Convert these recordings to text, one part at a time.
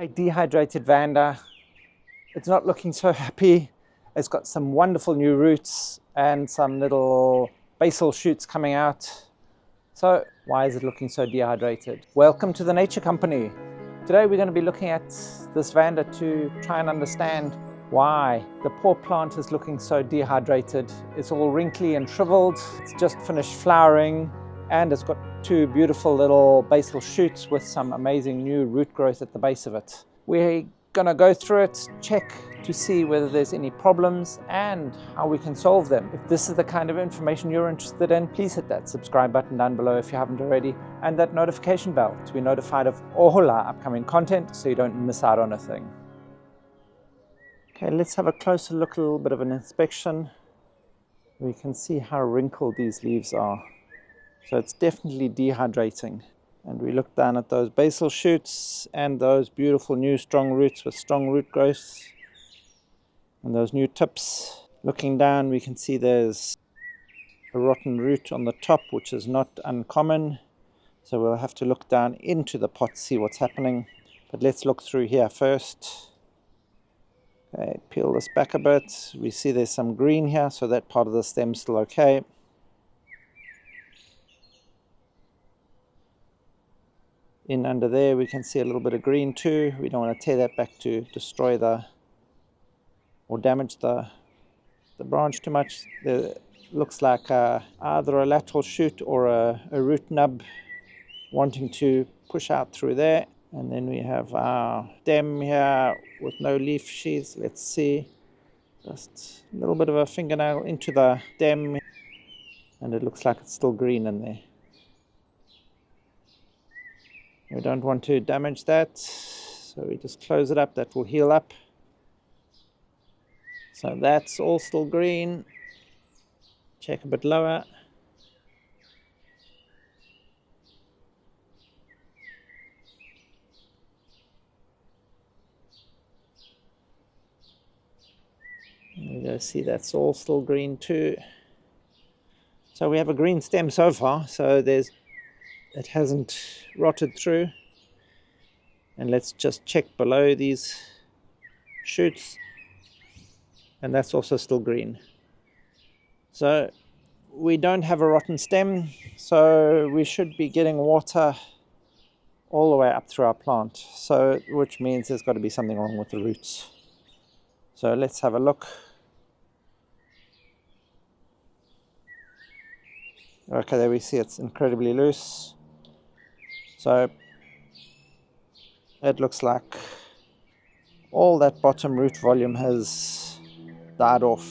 A dehydrated Vanda. It's not looking so happy. It's got some wonderful new roots and some little basal shoots coming out. So why is it looking so dehydrated? Welcome to the Nature Company. Today we're going to be looking at this Vanda to try and understand why the poor plant is looking so dehydrated. It's all wrinkly and shriveled. It's just finished flowering and it's got two beautiful little basal shoots with some amazing new root growth at the base of it. We're going to go through it, check to see whether there's any problems and how we can solve them. If this is the kind of information you're interested in, please hit that subscribe button down below if you haven't already, and that notification bell to be notified of all our upcoming content so you don't miss out on a thing. Okay, let's have a closer look, a little bit of an inspection. We can see how wrinkled these leaves are. So it's definitely dehydrating. And we look down at those basal shoots and those beautiful new strong roots with strong root growth. And those new tips. Looking down, we can see there's a rotten root on the top, which is not uncommon. So we'll have to look down into the pot to see what's happening. But let's look through here first. Okay, peel this back a bit. We see there's some green here, so that part of the stem's still okay. In under there we can see a little bit of green too. We don't want to tear that back to destroy or damage the branch too much. There looks like either a lateral shoot or a root nub wanting to push out through there. And then we have our stem here with no leaf sheaths. Let's see, just a little bit of a fingernail into the stem and it looks like it's still green in there. We don't want to damage that, so we just close it up. That will heal up. So that's all still green. Check a bit lower. You go see that's all still green too. So we have a green stem so far, so it hasn't rotted through. And let's just check below these shoots, and that's also still green. So we don't have a rotten stem, so we should be getting water all the way up through our plant, so which means there's got to be something wrong with the roots. So let's have a look. Okay, there we see it's incredibly loose. So it looks like all that bottom root volume has died off.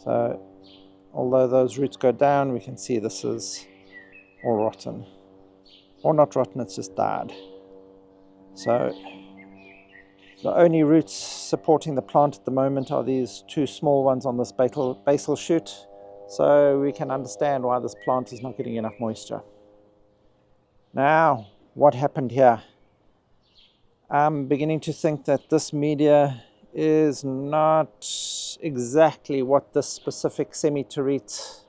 So although those roots go down, we can see this is all rotten. Or not rotten, it's just died. So the only roots supporting the plant at the moment are these two small ones on this basal shoot. So we can understand why this plant is not getting enough moisture. Now, what happened here? I'm beginning to think that this media is not exactly what this specific semi-terete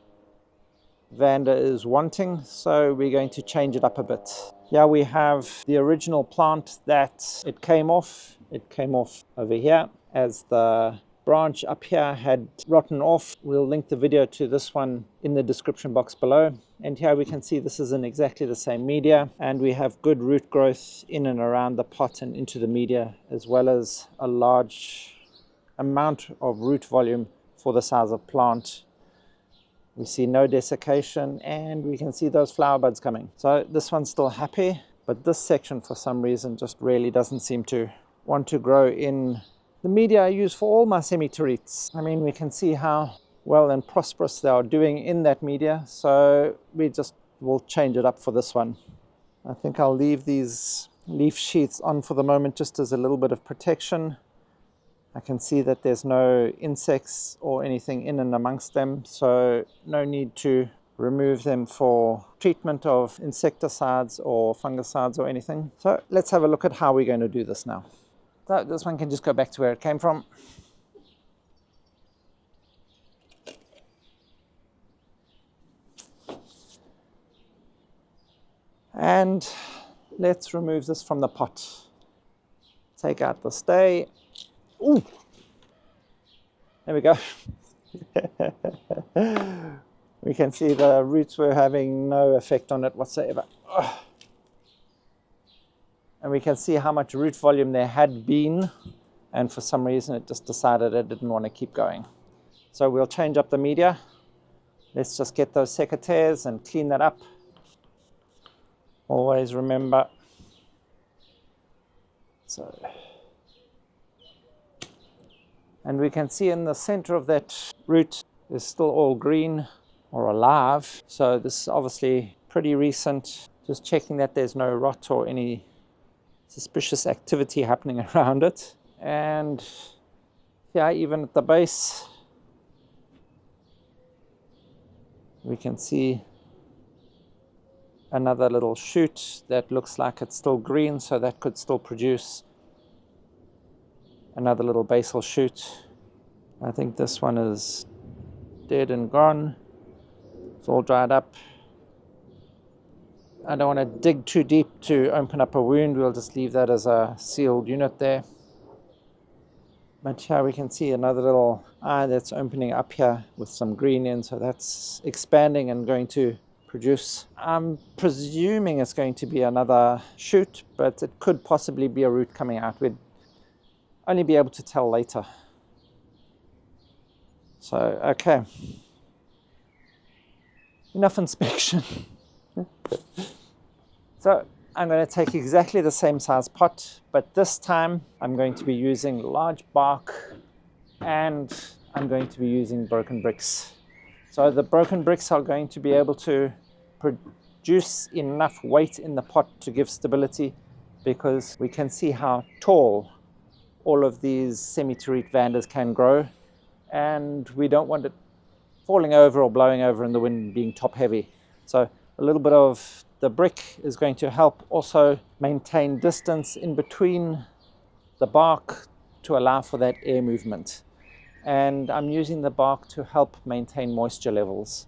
Vanda is wanting, so we're going to change it up a bit. Here we have the original plant that it came off. It came off over here as the branch up here had rotten off. We'll link the video to this one in the description box below. And here we can see this is in exactly the same media, and we have good root growth in and around the pot and into the media, as well as a large amount of root volume for the size of plant. We see no desiccation and we can see those flower buds coming. So this one's still happy, but this section for some reason just really doesn't seem to want to grow in the media I use for all my semi-teretes. I mean, we can see how well and prosperous they are doing in that media, so we just will change it up for this one. I think I'll leave these leaf sheaths on for the moment just as a little bit of protection. I can see that there's no insects or anything in and amongst them, so no need to remove them for treatment of insecticides or fungicides or anything. So let's have a look at how we're going to do this now. So this one can just go back to where it came from. And let's remove this from the pot. Take out the stay. Ooh, there we go. We can see the roots were having no effect on it whatsoever. And we can see how much root volume there had been, and for some reason it just decided it didn't want to keep going. So we'll change up the media. Let's just get those secateurs and clean that up. Always remember. So, and we can see in the center of that root is still all green or alive. So this is obviously pretty recent. Just checking that there's no rot or any suspicious activity happening around it. And yeah, even at the base, we can see another little shoot that looks like it's still green, so that could still produce another little basal shoot. I think this one is dead and gone. It's all dried up. I don't want to dig too deep to open up a wound. We'll just leave that as a sealed unit there. But here we can see another little eye that's opening up here with some green in, so that's expanding and going to produce. I'm presuming it's going to be another shoot, but it could possibly be a root coming out. We'd only be able to tell later. So, okay. Enough inspection. So I'm going to take exactly the same size pot, but this time I'm going to be using large bark and I'm going to be using broken bricks. So the broken bricks are going to be able to produce enough weight in the pot to give stability, because we can see how tall all of these semi-terete vandas can grow, and we don't want it falling over or blowing over in the wind and being top heavy. So a little bit of the brick is going to help also maintain distance in between the bark to allow for that air movement. And I'm using the bark to help maintain moisture levels.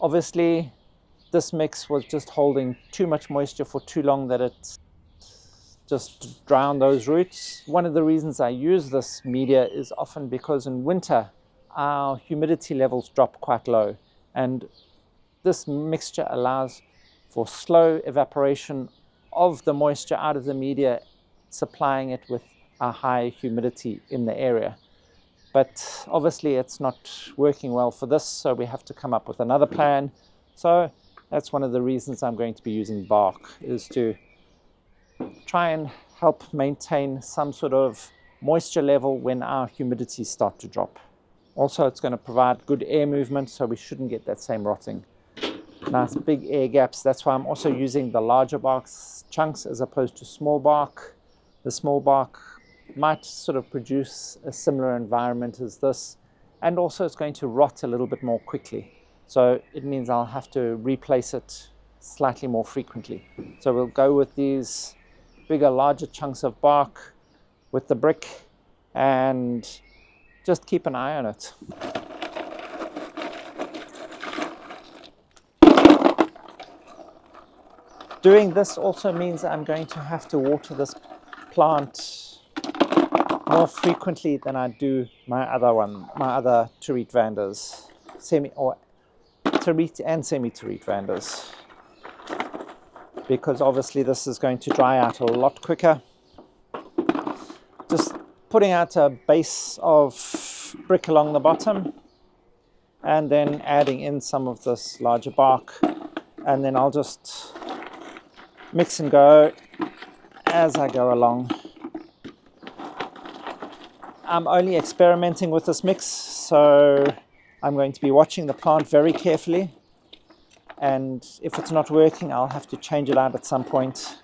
Obviously, this mix was just holding too much moisture for too long, that it just drowned those roots. One of the reasons I use this media is often because in winter, our humidity levels drop quite low. And this mixture allows for slow evaporation of the moisture out of the media, supplying it with a high humidity in the area. But obviously it's not working well for this, so we have to come up with another plan. So that's one of the reasons I'm going to be using bark, is to try and help maintain some sort of moisture level when our humidities start to drop. Also, it's going to provide good air movement, so we shouldn't get that same rotting. Nice big air gaps. That's why I'm also using the larger bark chunks as opposed to small bark. The small bark might sort of produce a similar environment as this, and also it's going to rot a little bit more quickly. So it means I'll have to replace it slightly more frequently. So we'll go with these bigger, larger chunks of bark with the brick and just keep an eye on it. Doing this also means I'm going to have to water this plant more frequently than I do my other terete vandas, terete and semi-terete vandas, because obviously this is going to dry out a lot quicker. Just putting out a base of brick along the bottom and then adding in some of this larger bark, and then I'll just mix and go as I go along. I'm only experimenting with this mix, so I'm going to be watching the plant very carefully, and if it's not working I'll have to change it out at some point.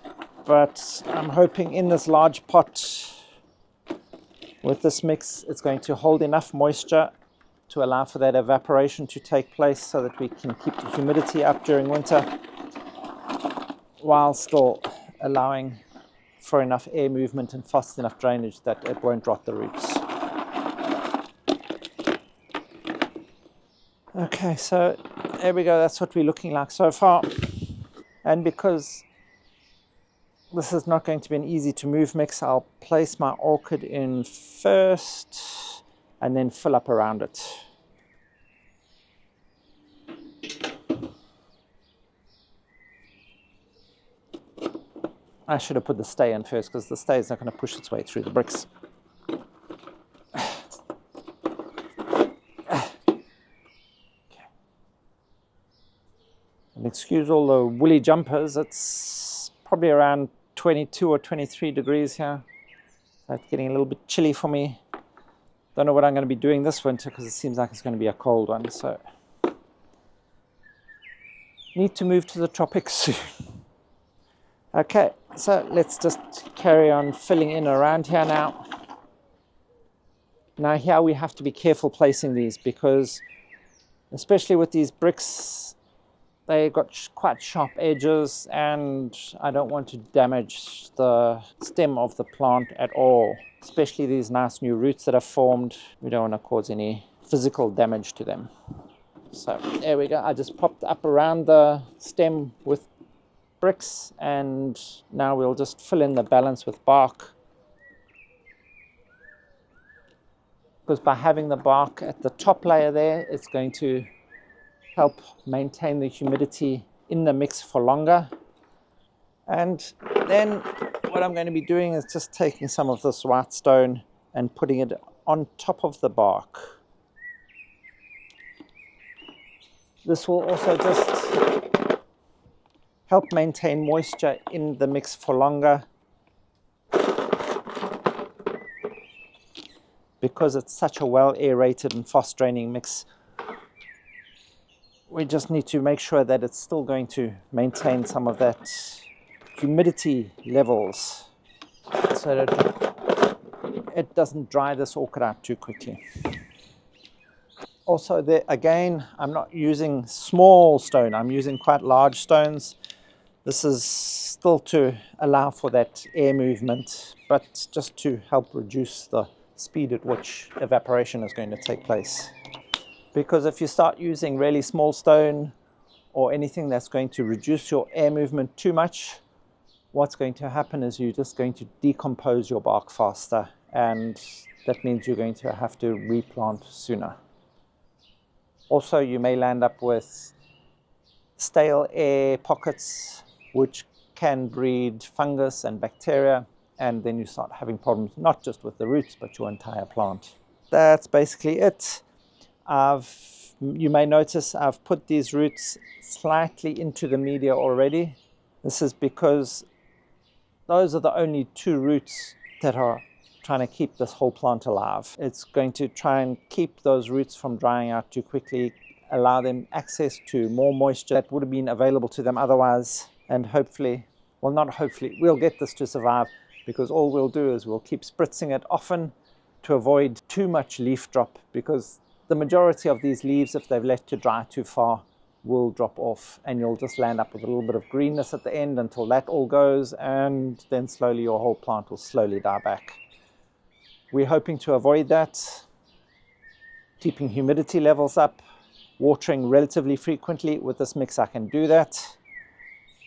But I'm hoping in this large pot with this mix it's going to hold enough moisture to allow for that evaporation to take place, so that we can keep the humidity up during winter while still allowing for enough air movement and fast enough drainage that it won't rot the roots. Okay, so there we go. That's what we're looking like so far. And because this is not going to be an easy to move mix, I'll place my orchid in first and then fill up around it. I should have put the stay in first because the stay is not going to push its way through the bricks. And excuse all the woolly jumpers, it's probably around 22 or 23 degrees here. So it's getting a little bit chilly for me. Don't know what I'm going to be doing this winter because it seems like it's going to be a cold one. So need to move to the tropics soon. Okay, so let's just carry on filling in around here now. Now here we have to be careful placing these because especially with these bricks, they got quite sharp edges and I don't want to damage the stem of the plant at all. Especially these nice new roots that have formed. We don't want to cause any physical damage to them. So there we go. I just popped up around the stem with bricks and now we'll just fill in the balance with bark. Because by having the bark at the top layer there, it's going to help maintain the humidity in the mix for longer. And then what I'm going to be doing is just taking some of this white stone and putting it on top of the bark. This will also just help maintain moisture in the mix for longer. Because it's such a well aerated and fast draining mix, we just need to make sure that it's still going to maintain some of that humidity levels so that it doesn't dry this orchid out too quickly. Also there again, I'm not using small stone, I'm using quite large stones. This is still to allow for that air movement, but just to help reduce the speed at which evaporation is going to take place. Because if you start using really small stone or anything that's going to reduce your air movement too much, what's going to happen is you're just going to decompose your bark faster, and that means you're going to have to replant sooner. Also, you may land up with stale air pockets which can breed fungus and bacteria, and then you start having problems not just with the roots but your entire plant. That's basically it. You may notice I've put these roots slightly into the media already. This is because those are the only two roots that are trying to keep this whole plant alive. It's going to try and keep those roots from drying out too quickly, allow them access to more moisture that would have been available to them otherwise, and hopefully, well not hopefully, we'll get this to survive because all we'll do is we'll keep spritzing it often to avoid too much leaf drop, because the majority of these leaves, if they've left to dry too far, will drop off and you'll just land up with a little bit of greenness at the end until that all goes, and then slowly your whole plant will slowly die back. We're hoping to avoid that, keeping humidity levels up, watering relatively frequently. With this mix I can do that,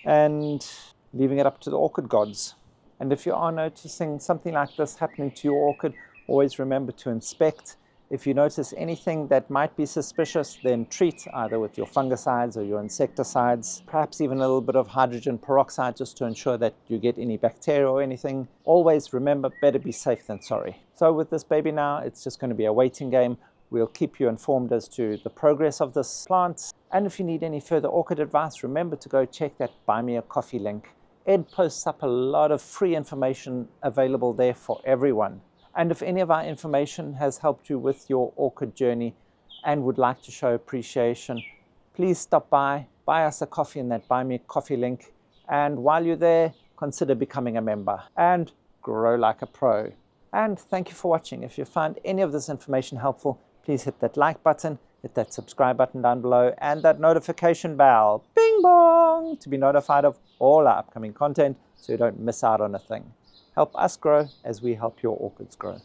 and leaving it up to the orchid gods. And if you are noticing something like this happening to your orchid, always remember to inspect. If you notice anything that might be suspicious, then treat either with your fungicides or your insecticides, perhaps even a little bit of hydrogen peroxide just to ensure that you get any bacteria or anything. Always remember, better be safe than sorry. So with this baby now, it's just going to be a waiting game. We'll keep you informed as to the progress of this plant. And if you need any further orchid advice, remember to go check that Buy Me a Coffee link. Ed posts up a lot of free information available there for everyone. And if any of our information has helped you with your orchid journey and would like to show appreciation, please stop by, buy us a coffee in that Buy Me a Coffee link. And while you're there, consider becoming a member and grow like a pro. And thank you for watching. If you find any of this information helpful, please hit that like button, hit that subscribe button down below, and that notification bell, bing bong, to be notified of all our upcoming content so you don't miss out on a thing. Help us grow as we help your orchids grow.